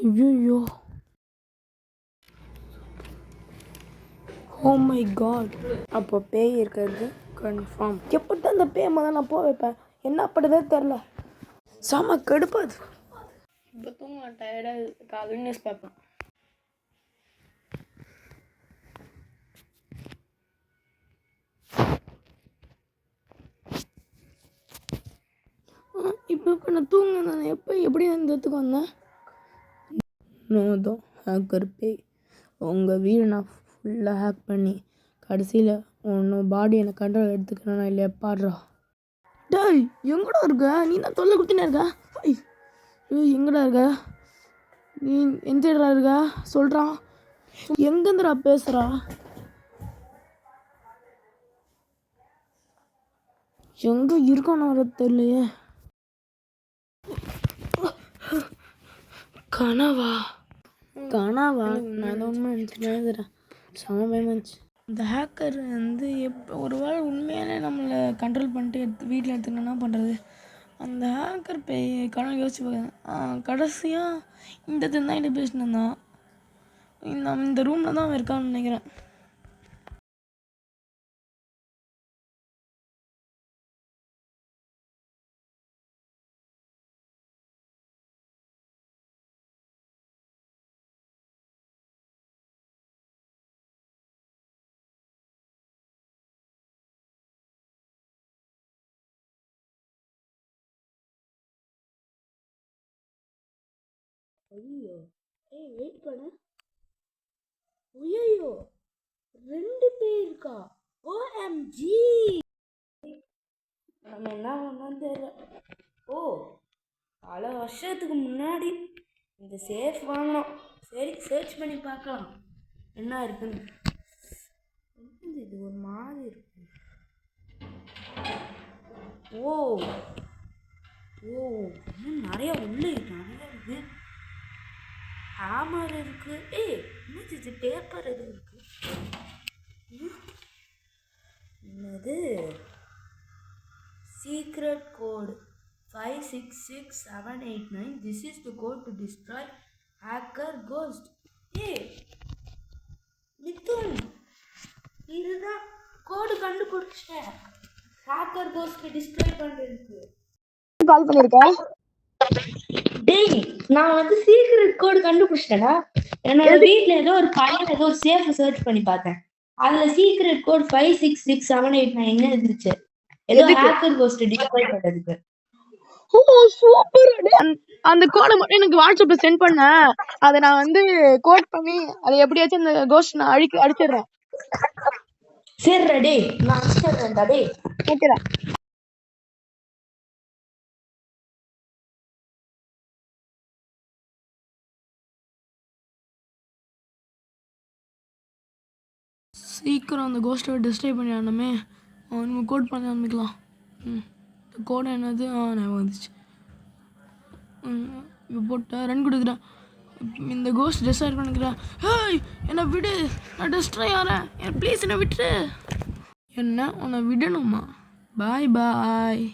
ஐயோ, oh my God. அப்போ பேய் இருக்கிறது கன்ஃபார்ம். எப்படி அந்த பேய் முதல்ல நான் வைப்பேன், என்ன அப்படிதே தெரில. செம கடுப்பாது. இப்போ தூங்க டயர்டாக காலையில் நியூஸ் பார்ப்பேன். இப்போ நான் தூங்க நான் எப்படி அந்த இடத்துக்கு வந்தேன்? நோதோ ஹேக்கர் பேய் உங்கள் வீடு நான் ஃபுல்லாக ஹேக் பண்ணி கடைசியில் ஒன்றும் பாடி எனக்கு கண்ட்ரோல் எடுத்துக்கிறேன்னா இல்லையா பாடுறா. டேய் எங்கடா இருக்க? நீ நான் தொல்லை கொடுத்துனே இருக்க. எங்கடா இருக்க? நீ எந்த இடா இருக்க சொல்கிறான். எங்கேருந்துடா பேசுகிறா? எங்கே இருக்கான்னு வர தெரியலையே. கனவா நான் உண்மை நினச்சிட்டேன். செம பயமாச்சு. இந்த ஹேக்கர் ஒரு வேளை உண்மையாலே நம்மளை கண்ட்ரோல் பண்ணிட்டு வீட்டில் எடுத்துக்கணும் என்ன பண்ணுறது? அந்த ஹேக்கர் பேய் கனவு யோசிச்சு பார்க்குறேன். கடைசியாக இந்த இடத்துல தான் என்ன பேசினு இருந்தான். இந்த ரூமில் தான் அவன் இருக்கான்னு நினைக்கிறேன். ஐயோ வெயிட் பண்ண. ஐயோ 2 பேர் இருக்கா? ஓஎம்ஜி. நம்ம என்ன பண்ணோம் தெரியல. பல வருஷத்துக்கு முன்னாடி இந்த சேஃப் வாங்கினோம். சரி சர்ச் பண்ணி பார்க்கலாம் என்ன இருக்குன்னு. இது ஒரு மாதிரி இருக்கு. இன்னும் நிறைய உள்ளே இருக்கு. ஹேமர் இருக்கு. என்னது பேப்பர் எதுவும் இருக்கு. என்னது secret code 566789. This is the code to destroy hacker ghost. Mithun இதுதான் கோடு கண்டுபிடிச்சிட்டேன். ஹேக்கர் கோஸ்ட் டிஸ்ட்ராய் பண்றதுக்கு கால் பண்ணிருக்கேன். டேய் நான் சீக்ரெட் கோட் கண்டுபிடிச்சிட்டேனா. என்னோட வீட்ல ஏதோ ஒரு பையன் ஏதோ ஒரு சேஃப் சர்ச் பண்ணி பார்த்தேன். அதுல சீக்ரெட் கோட் 566789 இருந்துச்சு. ஏதோ ஹேக்கர் கோஸ்ட் டிஸ்ட்ராய் பண்றதுக்கு. சூப்பர். அந்த கோடை மட்டும் எனக்கு வாட்ஸ்அப்ல சென்ட் பண்ண. அதை நான் கோட் பண்ணி அதை எப்படியாச்சும் அந்த கோஸ்ட் நான் அடிச்சிடுறேன். சரிடா டேய் நான் அடிச்சிடுறேன்டா டேய். ஓகேடா. சீக்கிரம் அந்த கோஸ்ட்டை டிஸ்ட்ராய் பண்ணி ஆனமே. அவனுக்கு கோட் பண்ண ஆரம்பிக்கலாம். இந்த கோடை என்னது ஞாபகம் வந்துச்சு. இப்போ போட்டேன் ரன் கொடுக்குறேன். இந்த கோஸ்ட் டிஸ்ட்ராய் பண்ணிக்கிறேன். என்னை விடு, நான் டிஸ்ட்ராய் ஆகிறேன். ப்ளீஸ் என்னை விட்டுரு. என்ன உன்னை விடணுமா? பாய் பாய்.